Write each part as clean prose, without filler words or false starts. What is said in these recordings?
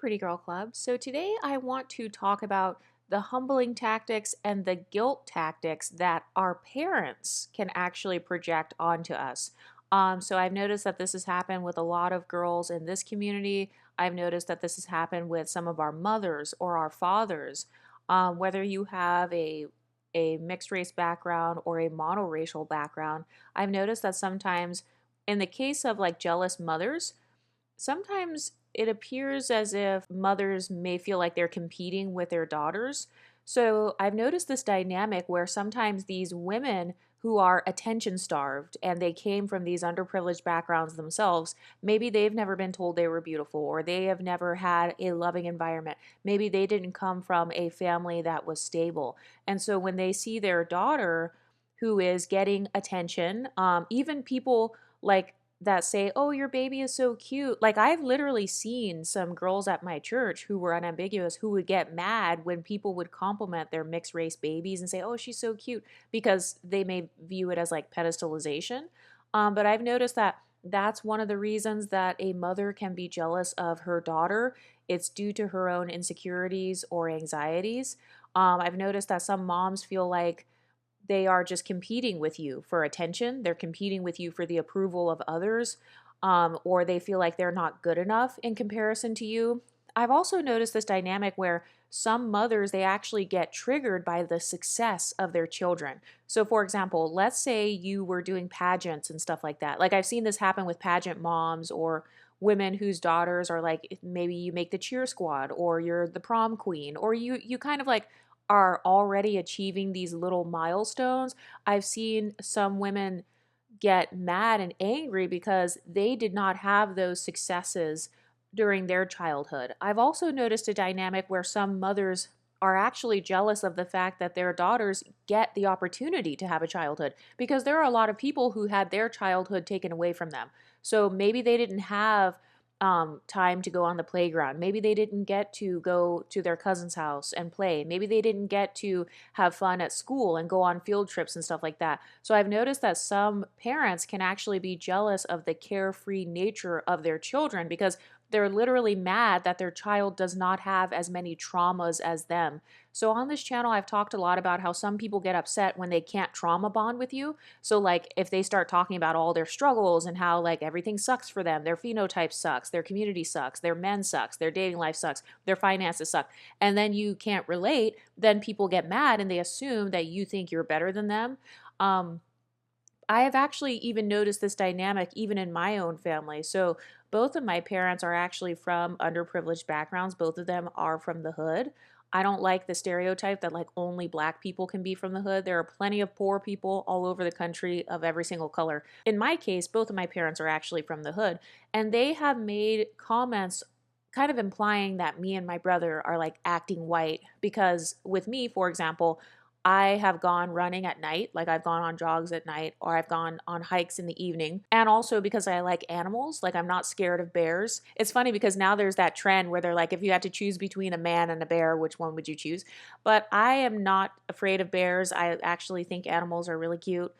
Pretty Girl Club. So today I want to talk about the humbling tactics and the guilt tactics that our parents can actually project onto us. So I've noticed that this has happened with a lot of girls in this community. I've noticed that this has happened with some of our mothers or our fathers. Whether you have a mixed race background or a monoracial background, I've noticed that sometimes in the case of like jealous mothers, sometimes it appears as if mothers may feel like they're competing with their daughters. So I've noticed this dynamic where sometimes these women who are attention starved and they came from these underprivileged backgrounds themselves, maybe they've never been told they were beautiful or they have never had a loving environment. Maybe they didn't come from a family that was stable. And so when they see their daughter who is getting attention, even people like that say, "Oh, your baby is so cute." Like I've literally seen some girls at my church who were unambiguous who would get mad when people would compliment their mixed race babies and say, "Oh, she's so cute," because they may view it as like pedestalization. But I've noticed that that's one of the reasons that a mother can be jealous of her daughter. It's due to her own insecurities or anxieties. I've noticed that some moms feel like they are just competing with you for attention. They're competing with you for the approval of others, or they feel like they're not good enough in comparison to you. I've also noticed this dynamic where some mothers, they actually get triggered by the success of their children. So for example, let's say you were doing pageants and stuff like that. Like I've seen this happen with pageant moms or women whose daughters are like, maybe you make the cheer squad or you're the prom queen or you kind of like are already achieving these little milestones. I've seen some women get mad and angry because they did not have those successes during their childhood. I've also noticed a dynamic where some mothers are actually jealous of the fact that their daughters get the opportunity to have a childhood because there are a lot of people who had their childhood taken away from them. So maybe they didn't have time to go on the playground. Maybe they didn't get to go to their cousin's house and play. Maybe they didn't get to have fun at school and go on field trips and stuff like that. So I've noticed that some parents can actually be jealous of the carefree nature of their children because they're literally mad that their child does not have as many traumas as them. So on this channel, I've talked a lot about how some people get upset when they can't trauma bond with you. So like if they start talking about all their struggles and how like everything sucks for them, their phenotype sucks, their community sucks, their men sucks, their dating life sucks, their finances suck, and then you can't relate, then people get mad and they assume that you think you're better than them. I have actually even noticed this dynamic even in my own family. So both of my parents are actually from underprivileged backgrounds. Both of them are from the hood. I don't like the stereotype that like only black people can be from the hood. There are plenty of poor people all over the country of every single color. In my case, both of my parents are actually from the hood, and they have made comments kind of implying that me and my brother are like acting white because with me, for example, I have gone running at night, like I've gone on jogs at night, or I've gone on hikes in the evening. And also because I like animals, like I'm not scared of bears. It's funny because now there's that trend where they're like, if you had to choose between a man and a bear, which one would you choose? But I am not afraid of bears. I actually think animals are really cute.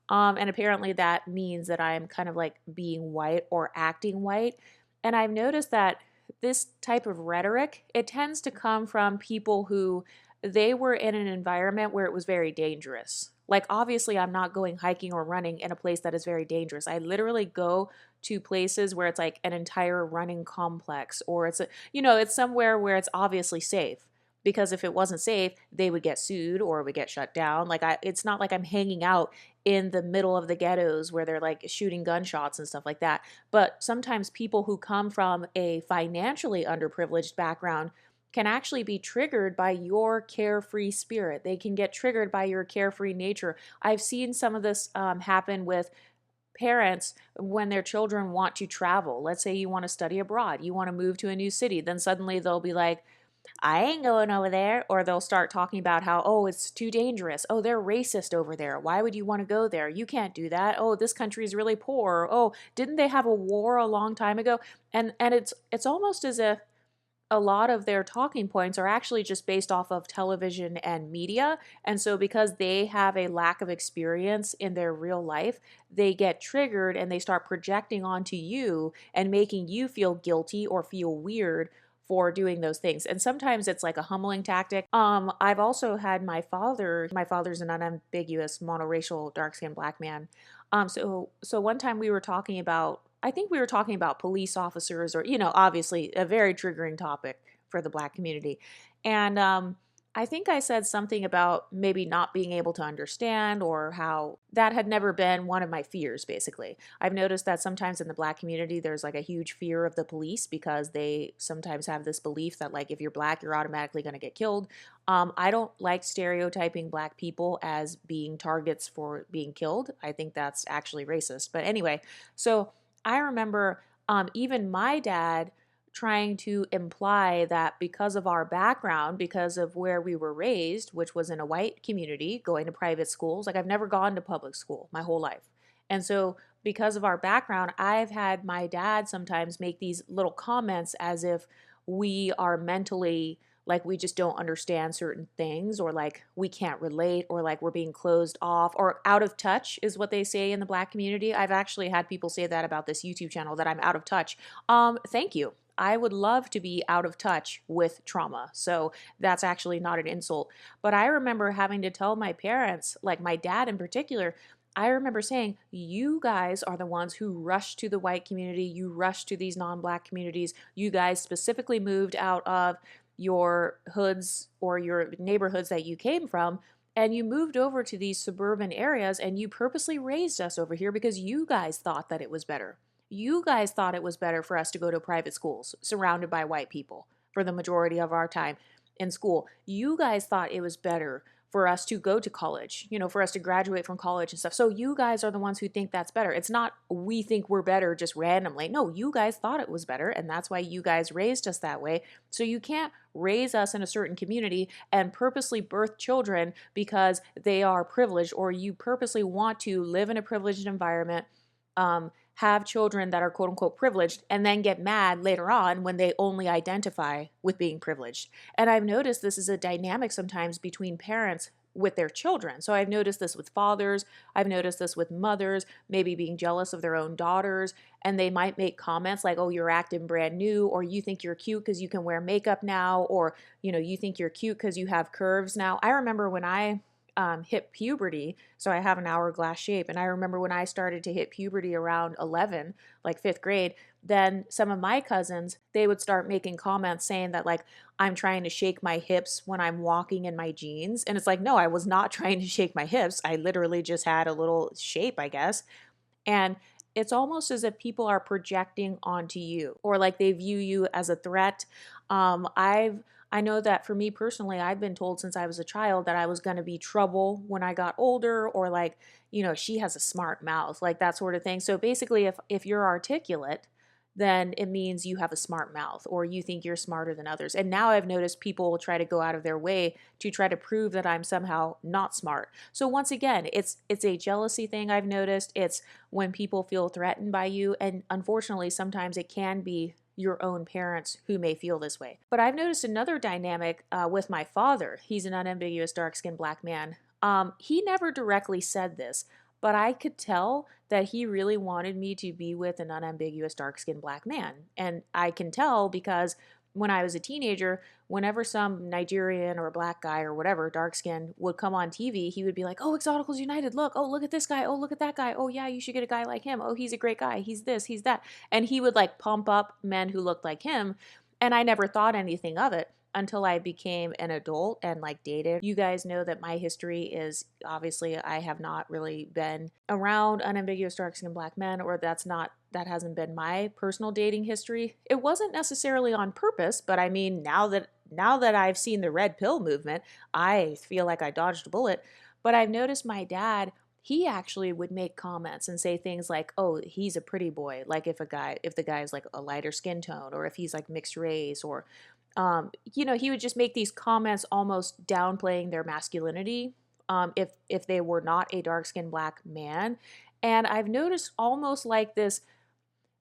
And apparently that means that I'm kind of like being white or acting white. And I've noticed that this type of rhetoric, it tends to come from people who they were in an environment where it was very dangerous. Like, obviously, I'm not going hiking or running in a place that is very dangerous. I literally go to places where it's like an entire running complex, or it's somewhere where it's obviously safe. Because if it wasn't safe, they would get sued or would get shut down. It's not like I'm hanging out in the middle of the ghettos where they're like shooting gunshots and stuff like that. But sometimes people who come from a financially underprivileged background can actually be triggered by your carefree spirit. They can get triggered by your carefree nature. I've seen some of this happen with parents when their children want to travel. Let's say you want to study abroad, you want to move to a new city, then suddenly they'll be like, I ain't going over there. Or they'll start talking about how, oh, it's too dangerous. Oh, they're racist over there. Why would you want to go there? You can't do that. Oh, this country is really poor. Oh, didn't they have a war a long time ago? And it's almost as if a lot of their talking points are actually just based off of television and media. And so because they have a lack of experience in their real life, they get triggered and they start projecting onto you and making you feel guilty or feel weird for doing those things. And sometimes it's like a humbling tactic. I've also had my father's an unambiguous monoracial dark-skinned black man. So one time we were talking about, I think we were talking about police officers, or, obviously a very triggering topic for the black community. And I think I said something about maybe not being able to understand, or how that had never been one of my fears, basically. I've noticed that sometimes in the black community, there's like a huge fear of the police because they sometimes have this belief that, like, if you're black, you're automatically going to get killed. I don't like stereotyping black people as being targets for being killed. I think that's actually racist. But anyway, so I remember even my dad trying to imply that because of our background, because of where we were raised, which was in a white community, going to private schools, like I've never gone to public school my whole life. And so because of our background, I've had my dad sometimes make these little comments as if we are mentally, like, we just don't understand certain things, or like we can't relate, or like we're being closed off or out of touch, is what they say in the black community. I've actually had people say that about this YouTube channel, that I'm out of touch. Thank you. I would love to be out of touch with trauma. So that's actually not an insult. But I remember having to tell my parents, like my dad in particular, I remember saying, you guys are the ones who rushed to the white community. You rushed to these non-black communities. You guys specifically moved out of your hoods or your neighborhoods that you came from, and you moved over to these suburban areas, and you purposely raised us over here because you guys thought that it was better. You guys thought it was better for us to go to private schools surrounded by white people for the majority of our time in school. You guys thought it was better for us to go to college, for us to graduate from college and stuff. So you guys are the ones who think that's better. It's not we think we're better just randomly. No, you guys thought it was better, and that's why you guys raised us that way. So you can't raise us in a certain community and purposely birth children because they are privileged, or you purposely want to live in a privileged environment, have children that are quote unquote privileged, and then get mad later on when they only identify with being privileged. And I've noticed this is a dynamic sometimes between parents with their children. So I've noticed this with fathers, I've noticed this with mothers, maybe being jealous of their own daughters, and they might make comments like, oh, you're acting brand new, or you think you're cute because you can wear makeup now, or, you think you're cute because you have curves now. I remember when I hit puberty, so I have an hourglass shape. And I remember when I started to hit puberty around 11, like 5th grade, then some of my cousins, they would start making comments saying that, like, I'm trying to shake my hips when I'm walking in my jeans. And it's like, no, I was not trying to shake my hips. I literally just had a little shape, I guess. And it's almost as if people are projecting onto you, or like they view you as a threat. I know that for me personally, I've been told since I was a child that I was going to be trouble when I got older, or like, she has a smart mouth, like that sort of thing. So basically, if you're articulate, then it means you have a smart mouth, or you think you're smarter than others. And now I've noticed people will try to go out of their way to try to prove that I'm somehow not smart. So once again, it's a jealousy thing I've noticed. It's when people feel threatened by you, and unfortunately, sometimes it can be your own parents who may feel this way. But I've noticed another dynamic with my father. He's an unambiguous dark-skinned black man. He never directly said this, but I could tell that he really wanted me to be with an unambiguous dark-skinned black man. And I can tell because when I was a teenager, whenever some Nigerian or black guy or whatever, dark-skinned, would come on TV, he would be like, oh, Exoticals United, look, oh, look at this guy, oh, look at that guy, oh, yeah, you should get a guy like him, oh, he's a great guy, he's this, he's that. And he would like pump up men who looked like him, and I never thought anything of it until I became an adult and like dated. You guys know that my history is, obviously, I have not really been around unambiguous dark-skinned black men, or that hasn't been my personal dating history. It wasn't necessarily on purpose, but I mean, now that I've seen the red pill movement, I feel like I dodged a bullet. But I've noticed my dad, he actually would make comments and say things like, oh, he's a pretty boy. Like if the guy's like a lighter skin tone, or if he's like mixed race, or he would just make these comments almost downplaying their masculinity, if they were not a dark-skinned black man. And I've noticed almost like this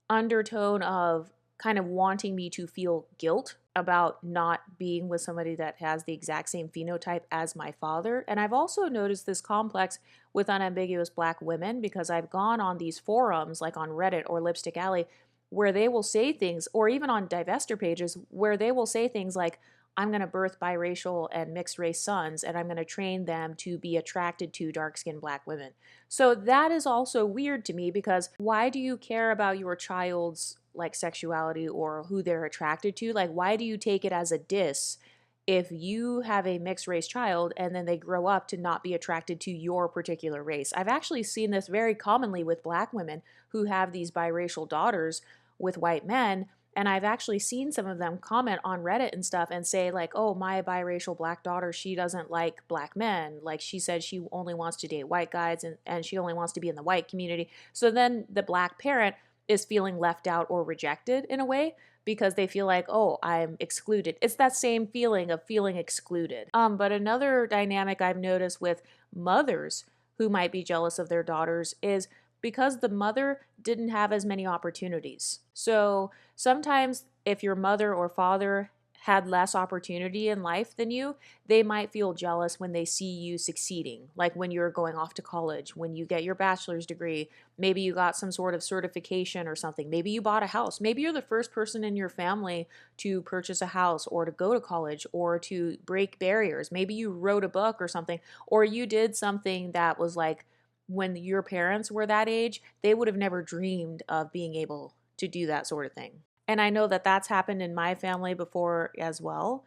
undertone of kind of wanting me to feel guilt about not being with somebody that has the exact same phenotype as my father. And I've also noticed this complex with unambiguous black women, because I've gone on these forums like on Reddit or Lipstick Alley, where they will say things, or even on divester pages, where they will say things like, I'm going to birth biracial and mixed race sons, and I'm going to train them to be attracted to dark skinned Black women. So that is also weird to me, because why do you care about your child's like sexuality or who they're attracted to? Like, why do you take it as a diss if you have a mixed race child and then they grow up to not be attracted to your particular race? I've actually seen this very commonly with Black women who have these biracial daughters with white men. And I've actually seen some of them comment on Reddit and stuff and say, like, oh, my biracial Black daughter, she doesn't like Black men. Like, she said she only wants to date white guys, and she only wants to be in the white community. So then the Black parent is feeling left out or rejected in a way, because they feel like, oh, I'm excluded. It's that same feeling of feeling excluded. But another dynamic I've noticed with mothers who might be jealous of their daughters is because the mother didn't have as many opportunities. So sometimes if your mother or father had less opportunity in life than you, they might feel jealous when they see you succeeding. Like when you're going off to college, when you get your bachelor's degree, maybe you got some sort of certification or something. Maybe you bought a house. Maybe you're the first person in your family to purchase a house or to go to college or to break barriers. Maybe you wrote a book or something, or you did something that was like, when your parents were that age, they would have never dreamed of being able to do that sort of thing. And I know that that's happened in my family before as well.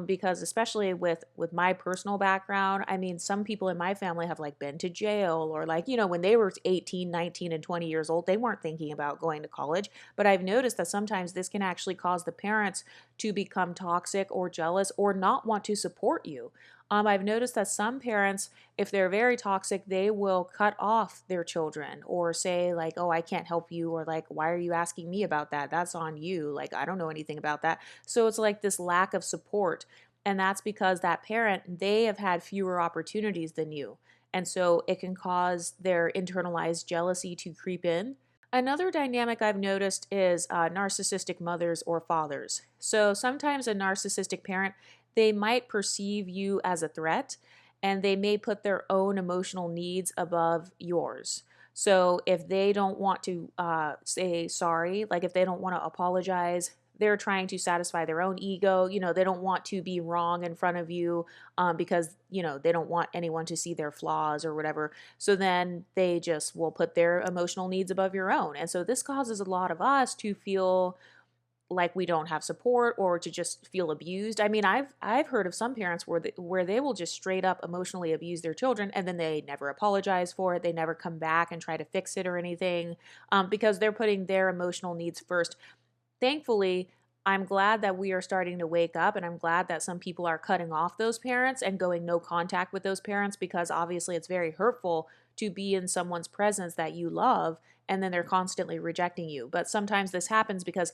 Because especially with my personal background, I mean, some people in my family have like been to jail, or like, when they were 18, 19, and 20 years old, they weren't thinking about going to college. But I've noticed that sometimes this can actually cause the parents to become toxic or jealous or not want to support you. I've noticed that some parents, if they're very toxic, they will cut off their children or say like, oh, I can't help you, or like, why are you asking me about that? That's on you. Like, I don't know anything about that. So it's like this lack of support. And that's because that parent, they have had fewer opportunities than you. And so it can cause their internalized jealousy to creep in. Another dynamic I've noticed is narcissistic mothers or fathers. So sometimes a narcissistic parent, they might perceive you as a threat, and they may put their own emotional needs above yours. So if they don't want to say sorry, like if they don't want to apologize, they're trying to satisfy their own ego. They don't want to be wrong in front of you, because, they don't want anyone to see their flaws or whatever. So then they just will put their emotional needs above your own. And so this causes a lot of us to feel like we don't have support, or to just feel abused. I mean, I've heard of some parents where they will just straight up emotionally abuse their children, and then they never apologize for it. They never come back and try to fix it or anything, because they're putting their emotional needs first. Thankfully, I'm glad that we are starting to wake up, and I'm glad that some people are cutting off those parents and going no contact with those parents, because obviously it's very hurtful to be in someone's presence that you love and then they're constantly rejecting you. But sometimes this happens because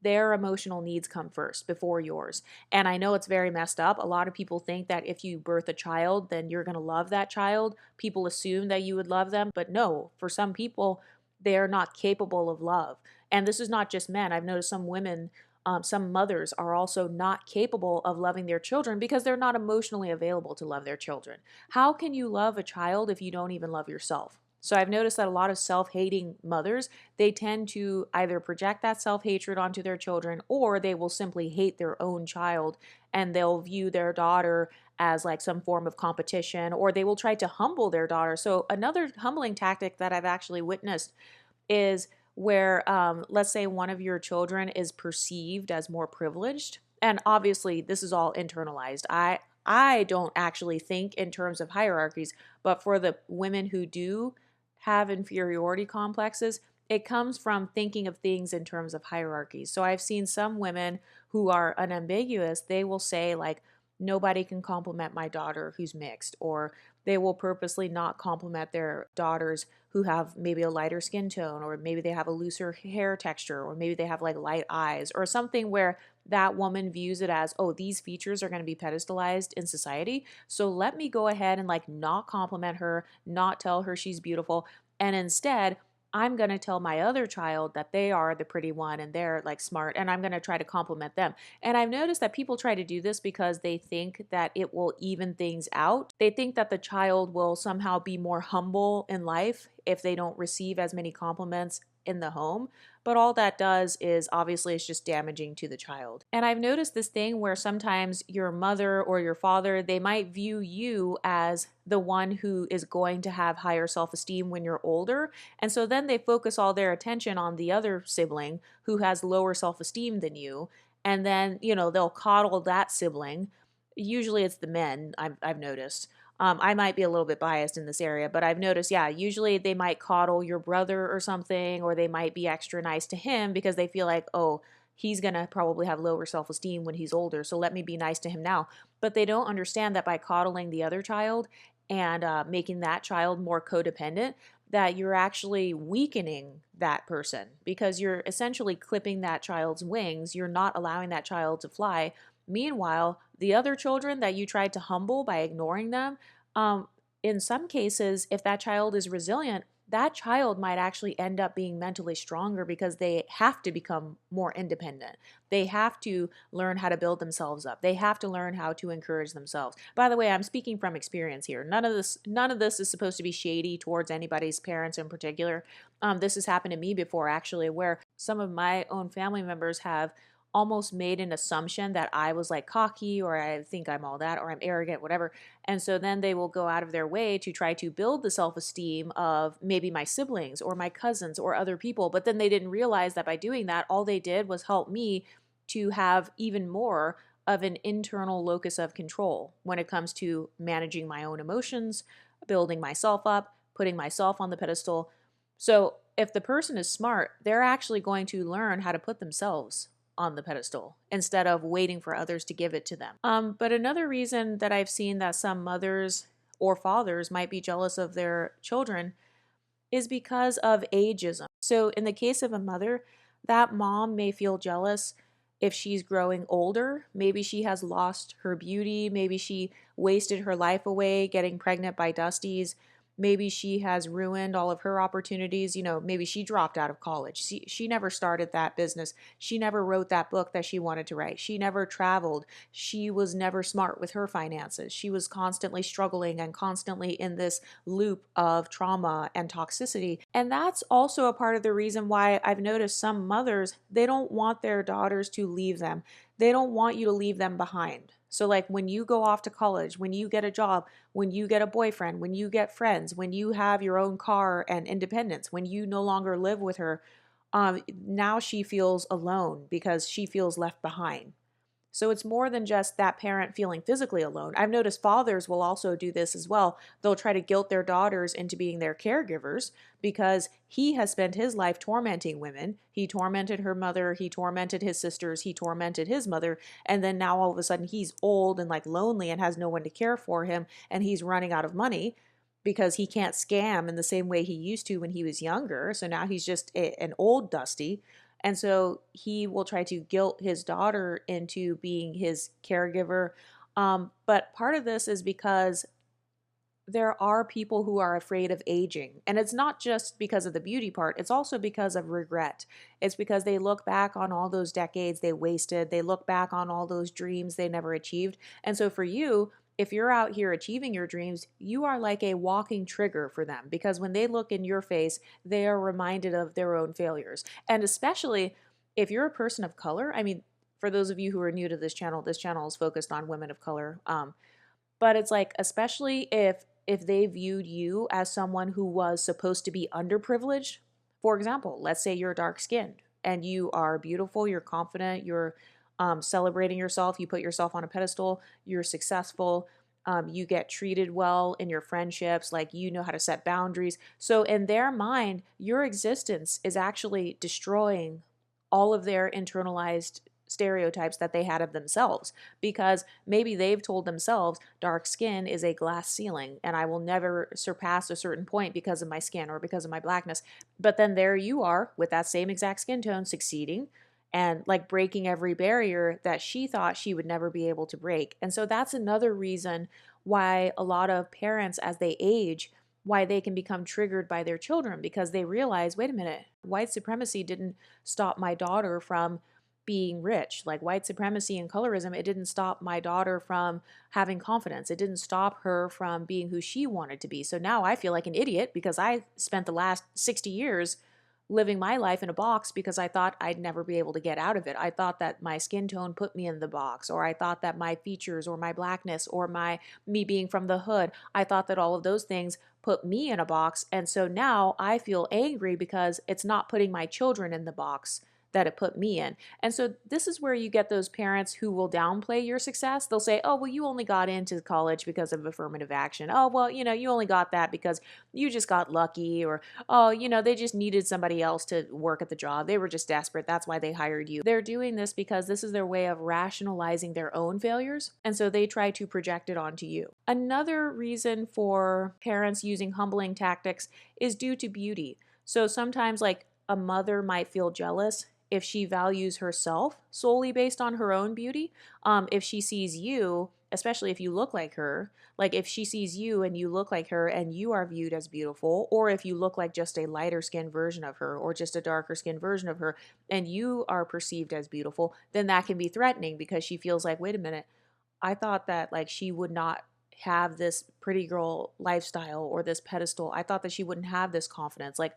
their emotional needs come first before yours. And I know it's very messed up. A lot of people think that if you birth a child, then you're going to love that child. People assume that you would love them, but no, for some people, they're not capable of love. And this is not just men. I've noticed some women, some mothers are also not capable of loving their children because they're not emotionally available to love their children. How can you love a child if you don't even love yourself? So I've noticed that a lot of self-hating mothers, they tend to either project that self-hatred onto their children, or they will simply hate their own child, and they'll view their daughter as like some form of competition, or they will try to humble their daughter. So another humbling tactic that I've actually witnessed is where, let's say one of your children is perceived as more privileged. And obviously this is all internalized. I don't actually think in terms of hierarchies, but for the women who do have inferiority complexes, it comes from thinking of things in terms of hierarchies. So I've seen some women who are unambiguous, they will say like, nobody can compliment my daughter who's mixed, or they will purposely not compliment their daughters who have maybe a lighter skin tone, or maybe they have a looser hair texture, or maybe they have like light eyes, or something where that woman views it as, oh, these features are going to be pedestalized in society. So let me go ahead and like not compliment her, not tell her she's beautiful. And instead, I'm going to tell my other child that they are the pretty one and they're like smart, and I'm going to try to compliment them. And I've noticed that people try to do this because they think that it will even things out. They think that the child will somehow be more humble in life if they don't receive as many compliments in the home. but all that does is obviously it's just damaging to the child. And I've noticed this thing where sometimes your mother or your father, they might view you as the one who is going to have higher self-esteem when you're older. And so then they focus all their attention on the other sibling who has lower self-esteem than you. And then, they'll coddle that sibling. Usually it's the men, I've noticed. I might be a little bit biased in this area, but I've noticed, yeah, usually they might coddle your brother or something, or they might be extra nice to him because they feel like, oh, he's going to probably have lower self-esteem when he's older, so let me be nice to him now. But they don't understand that by coddling the other child and making that child more codependent, that you're actually weakening that person because you're essentially clipping that child's wings. You're not allowing that child to fly. Meanwhile, the other children that you tried to humble by ignoring them, in some cases, if that child is resilient, that child might actually end up being mentally stronger because they have to become more independent. They have to learn how to build themselves up. They have to learn how to encourage themselves. By the way, I'm speaking from experience here. None of this is supposed to be shady towards anybody's parents in particular. This has happened to me before, actually, where some of my own family members have almost made an assumption that I was like cocky, or I think I'm all that, or I'm arrogant, whatever. And so then they will go out of their way to try to build the self-esteem of maybe my siblings or my cousins or other people. But then they didn't realize that by doing that, all they did was help me to have even more of an internal locus of control when it comes to managing my own emotions, building myself up, putting myself on the pedestal. So if the person is smart, they're actually going to learn how to put themselves on the pedestal instead of waiting for others to give it to them. But another reason that I've seen that some mothers or fathers might be jealous of their children is because of ageism. So in the case of a mother, that mom may feel jealous if she's growing older. Maybe she has lost her beauty. Maybe she wasted her life away getting pregnant by Dusties. Maybe she has ruined all of her opportunities. Maybe she dropped out of college. She never started that business. She never wrote that book that she wanted to write. She never traveled. She was never smart with her finances. She was constantly struggling and constantly in this loop of trauma and toxicity. And that's also a part of the reason why I've noticed some mothers, they don't want their daughters to leave them. They don't want you to leave them behind. So like when you go off to college, when you get a job, when you get a boyfriend, when you get friends, when you have your own car and independence, when you no longer live with her, now she feels alone because she feels left behind. So it's more than just that parent feeling physically alone. I've noticed fathers will also do this as well. They'll try to guilt their daughters into being their caregivers because he has spent his life tormenting women. He tormented her mother, he tormented his sisters, he tormented his mother, and then now all of a sudden he's old and like lonely and has no one to care for him, and he's running out of money because he can't scam in the same way he used to when he was younger. So now he's just an old Dusty. And so he will try to guilt his daughter into being his caregiver. But part of this is because there are people who are afraid of aging. And it's not just because of the beauty part, it's also because of regret. It's because they look back on all those decades they wasted. They look back on all those dreams they never achieved. And so for you, if you're out here achieving your dreams, you are like a walking trigger for them because when they look in your face, they are reminded of their own failures. And especially if you're a person of color, I mean, for those of you who are new to this channel is focused on women of color. But it's like, especially if they viewed you as someone who was supposed to be underprivileged. For example, let's say you're dark skinned and you are beautiful, you're confident, you're celebrating yourself, you put yourself on a pedestal, you're successful, you get treated well in your friendships, like you know how to set boundaries. So in their mind, your existence is actually destroying all of their internalized stereotypes that they had of themselves because maybe they've told themselves dark skin is a glass ceiling and I will never surpass a certain point because of my skin or because of my blackness. But then there you are with that same exact skin tone succeeding and like breaking every barrier that she thought she would never be able to break. And so that's another reason why a lot of parents as they age, why they can become triggered by their children because they realize, wait a minute, white supremacy didn't stop my daughter from being rich. Like white supremacy and colorism, it didn't stop my daughter from having confidence. It didn't stop her from being who she wanted to be. So now I feel like an idiot because I spent the last 60 years living my life in a box because I thought I'd never be able to get out of it. I thought that my skin tone put me in the box, or I thought that my features or my blackness or my me being from the hood, I thought that all of those things put me in a box. And so now I feel angry because it's not putting my children in the box that it put me in. And so this is where you get those parents who will downplay your success. They'll say, "Oh, well, you only got into college because of affirmative action. Oh, well, you only got that because you just got lucky, or oh, they just needed somebody else to work at the job. They were just desperate. That's why they hired you." They're doing this because this is their way of rationalizing their own failures. And so they try to project it onto you. Another reason for parents using humbling tactics is due to beauty. So sometimes, like, a mother might feel jealous if she values herself solely based on her own beauty. If she sees you, especially if you look like her, like if she sees you and you look like her and you are viewed as beautiful, or if you look like just a lighter skinned version of her or just a darker skinned version of her and you are perceived as beautiful, then that can be threatening because she feels like, wait a minute, I thought that like she would not have this pretty girl lifestyle or this pedestal. I thought that she wouldn't have this confidence. Like,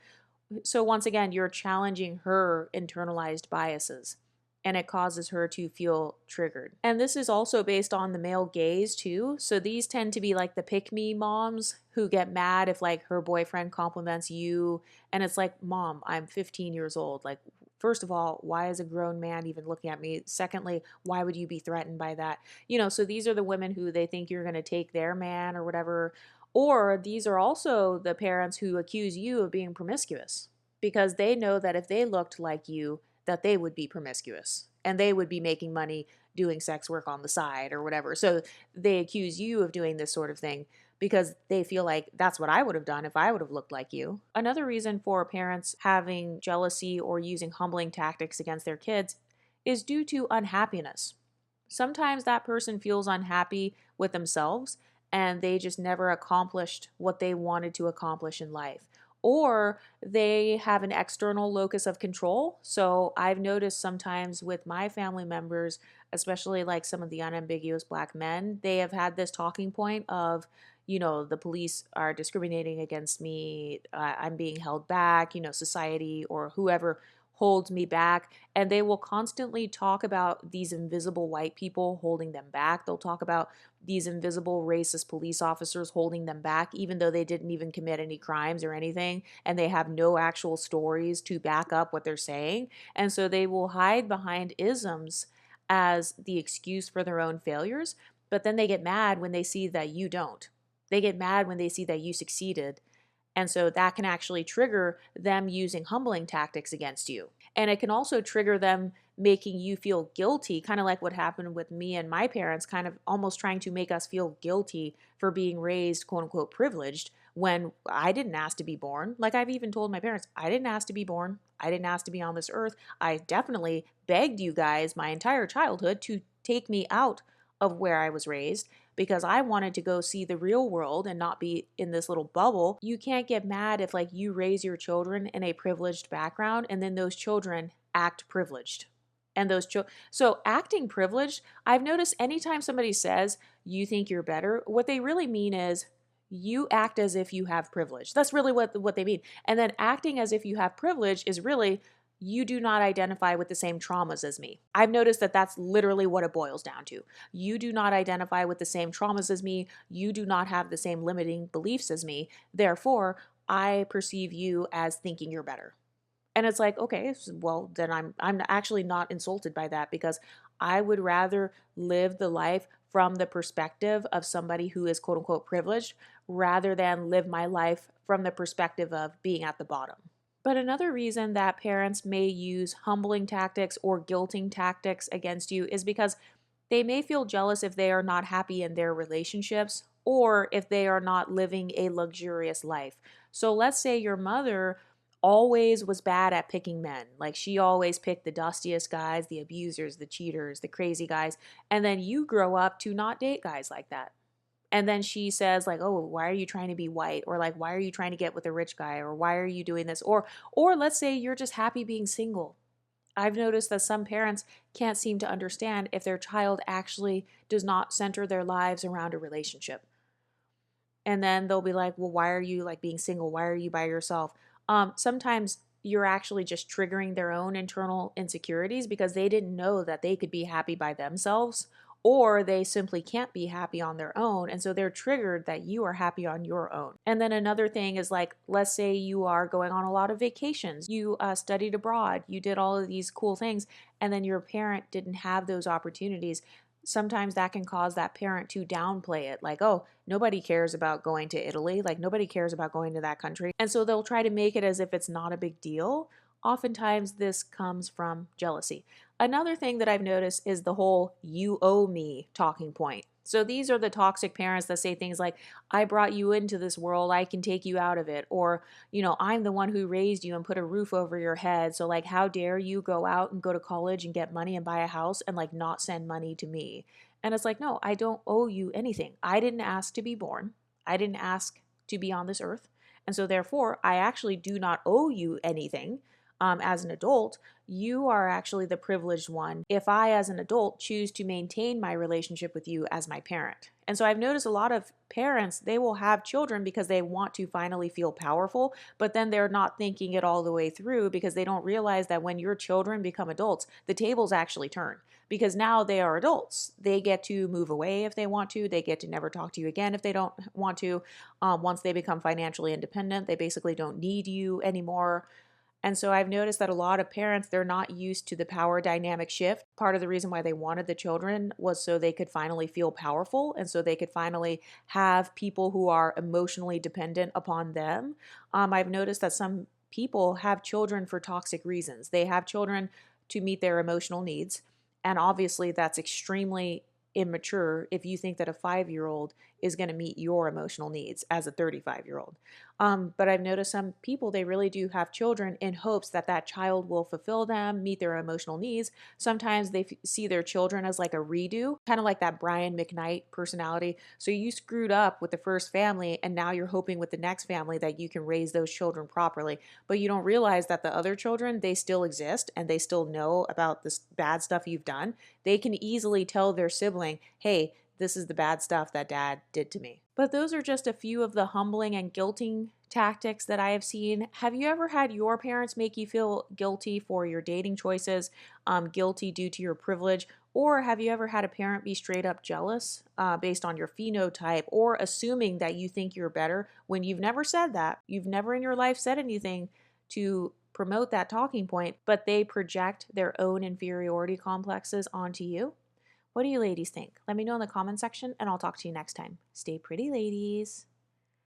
so once again, you're challenging her internalized biases and it causes her to feel triggered. And this is also based on the male gaze too. So these tend to be like the pick me moms who get mad if like her boyfriend compliments you and it's like, "Mom, I'm 15 years old. Like, first of all, why is a grown man even looking at me? Secondly, why would you be threatened by that?" So these are the women who they think you're going to take their man or whatever. Or these are also the parents who accuse you of being promiscuous because they know that if they looked like you, that they would be promiscuous and they would be making money doing sex work on the side or whatever. So they accuse you of doing this sort of thing because they feel like that's what I would have done if I would have looked like you. Another reason for parents having jealousy or using humbling tactics against their kids is due to unhappiness. Sometimes that person feels unhappy with themselves and they just never accomplished what they wanted to accomplish in life. Or they have an external locus of control. So I've noticed sometimes with my family members, especially like some of the unambiguous Black men, they have had this talking point of, the police are discriminating against me, I'm being held back, society or whoever holds me back. And they will constantly talk about these invisible white people holding them back. They'll talk about these invisible racist police officers holding them back, even though they didn't even commit any crimes or anything, and they have no actual stories to back up what they're saying. And so they will hide behind isms as the excuse for their own failures, but then they get mad when they see that you don't. They get mad when they see that you succeeded. And so that can actually trigger them using humbling tactics against you. And it can also trigger them making you feel guilty, kind of like what happened with me and my parents, kind of almost trying to make us feel guilty for being raised, quote unquote, privileged when I didn't ask to be born. Like I've even told my parents, I didn't ask to be born. I didn't ask to be on this earth. I definitely begged you guys my entire childhood to take me out of where I was raised because I wanted to go see the real world and not be in this little bubble. You can't get mad if like you raise your children in a privileged background and then those children act privileged. And so acting privileged, I've noticed anytime somebody says you think you're better, what they really mean is you act as if you have privilege. That's really what they mean. And then acting as if you have privilege is really you do not identify with the same traumas as me. I've noticed that that's literally what it boils down to. You do not identify with the same traumas as me. You do not have the same limiting beliefs as me. Therefore, I perceive you as thinking you're better. And it's like, okay, well, then I'm actually not insulted by that because I would rather live the life from the perspective of somebody who is quote unquote privileged rather than live my life from the perspective of being at the bottom. But another reason that parents may use humbling tactics or guilting tactics against you is because they may feel jealous if they are not happy in their relationships or if they are not living a luxurious life. So let's say your mother always was bad at picking men. Like she always picked the dustiest guys, the abusers, the cheaters, the crazy guys. And then you grow up to not date guys like that. And then she says like, "Oh, why are you trying to be white?" Or like, "Why are you trying to get with a rich guy?" Or "Why are you doing this?" Or let's say you're just happy being single. I've noticed that some parents can't seem to understand if their child actually does not center their lives around a relationship. And then they'll be like, "Well, why are you like being single? Why are you by yourself?" Sometimes, you're actually just triggering their own internal insecurities because they didn't know that they could be happy by themselves, or they simply can't be happy on their own. And so they're triggered that you are happy on your own. And then another thing is like, let's say you are going on a lot of vacations, you studied abroad, you did all of these cool things, and then your parent didn't have those opportunities. Sometimes that can cause that parent to downplay it, like, oh, nobody cares about going to Italy, like nobody cares about going to that country. And so they'll try to make it as if it's not a big deal. Oftentimes this comes from jealousy. Another thing that I've noticed is the whole "you owe me" talking point. So these are the toxic parents that say things like, I brought you into this world, I can take you out of it. Or, I'm the one who raised you and put a roof over your head. So, like, how dare you go out and go to college and get money and buy a house and, like, not send money to me? And it's like, no, I don't owe you anything. I didn't ask to be born, I didn't ask to be on this earth. And so, therefore, I actually do not owe you anything. As an adult, you are actually the privileged one if I, as an adult, choose to maintain my relationship with you as my parent. And so I've noticed a lot of parents, they will have children because they want to finally feel powerful, but then they're not thinking it all the way through because they don't realize that when your children become adults, the tables actually turn because now they are adults. They get to move away if they want to. They get to never talk to you again if they don't want to. Once they become financially independent, they basically don't need you anymore. And so I've noticed that a lot of parents, they're not used to the power dynamic shift. Part of the reason why they wanted the children was so they could finally feel powerful and so they could finally have people who are emotionally dependent upon them. I've noticed that some people have children for toxic reasons. They have children to meet their emotional needs. And obviously, that's extremely immature if you think that a 5-year-old is going to meet your emotional needs as a 35-year-old. But I've noticed some people, they really do have children in hopes that that child will fulfill them, meet their emotional needs. Sometimes they see their children as like a redo, kind of like that Brian McKnight personality. So you screwed up with the first family, and now you're hoping with the next family that you can raise those children properly. But you don't realize that the other children, they still exist and they still know about this bad stuff you've done. They can easily tell their sibling, hey, this is the bad stuff that dad did to me. But those are just a few of the humbling and guilting tactics that I have seen. Have you ever had your parents make you feel guilty for your dating choices, guilty due to your privilege? Or have you ever had a parent be straight up jealous based on your phenotype or assuming that you think you're better when you've never said that? You've never in your life said anything to promote that talking point, but they project their own inferiority complexes onto you? What do you ladies think? Let me know in the comment section and I'll talk to you next time. Stay pretty, ladies.